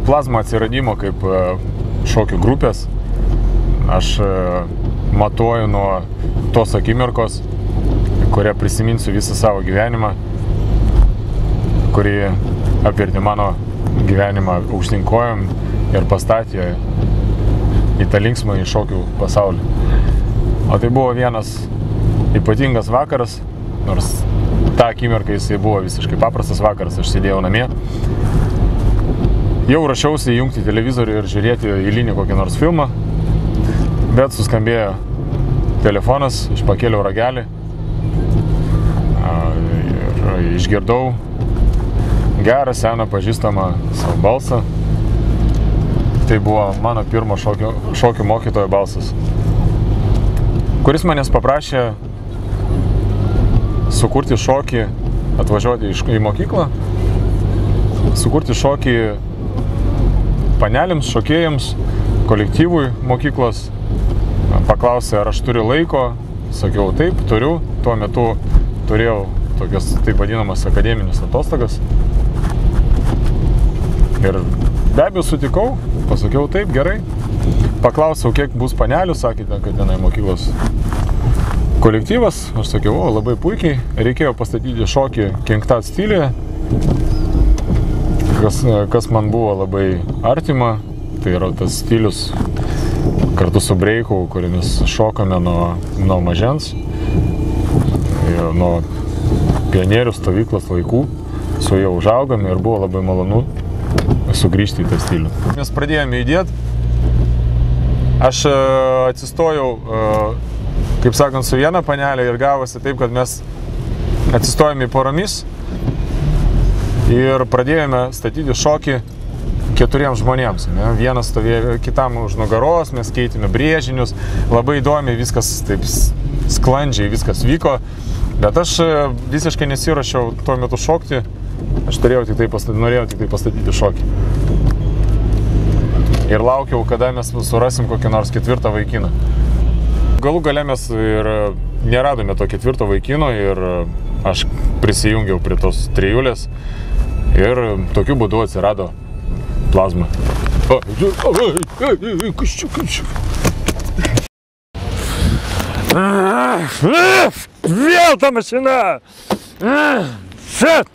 plazma atsiradimo kaip šokių grupės. Aš matuoju nuo tos akimirkos, kurią prisiminsiu visą savo gyvenimą, kuri apvertė mano gyvenimą aukštyn kojom ir pastatė į tą linksmą į šokių pasaulį. O tai buvo vienas ypatingas vakaras, nors tą akimirką jisai buvo visiškai paprastas vakaras, aš sėdėjau namie. Jau rašiausi įjungti televizorių ir žiūrėti eilinį kokį nors filmą, bet suskambėjo telefonas, aš pakėliau ragelį ir išgirdau gerą, seną, pažįstamą savo balsą. Tai buvo mano pirmo šokių mokytojo balsas, kuris manęs paprašė sukurti šokį, atvažiuoti į mokyklą, sukurti šokį panelėms, šokėjams, kolektyvui mokyklos. Paklausė, ar aš turiu laiko, sakiau taip, turiu, tuo metu turėjau tokias taip vadinamas akademinius atostogas. Ir be abejo sutikau, pasakiau taip, gerai. Paklausiau, kiek bus panelių, sakėte, kad tenai mokyklos kolektyvas. Aš sakiau, labai puikiai, reikėjo pastatyti šokį Kingtat stiliuje, kas man buvo labai artima. Tai yra tas stilius kartu su breiku, kurį mes šokame nuo mažens, nuo pionierių stovyklos laikų. Su juo užaugame ir buvo labai malonu sugrįžti į tą stilių. Mes pradėjome judėti. Aš atsistojau, kaip sakant, su viena panelė ir gavosi taip, kad mes atsistojome poromis ir pradėjome statyti šokį 4 žmonėms. Vienas stovėjo kitam už nugaros, mes keitėme brėžinius, labai įdomiai viskas taip sklandžiai, viskas vyko, bet aš visiškai nesiruošiau tuo metu šokti, aš norėjau tik tai pastatyti šokį. Ir laukiau, kada mes surasim kokį nors 4 vaikiną. Galų gale mes ir neradome to 4 vaikino ir aš prisijungiau prie tos trijulės ir tokiu būdu atsirado plazma. Vėl ta mašina! Shit!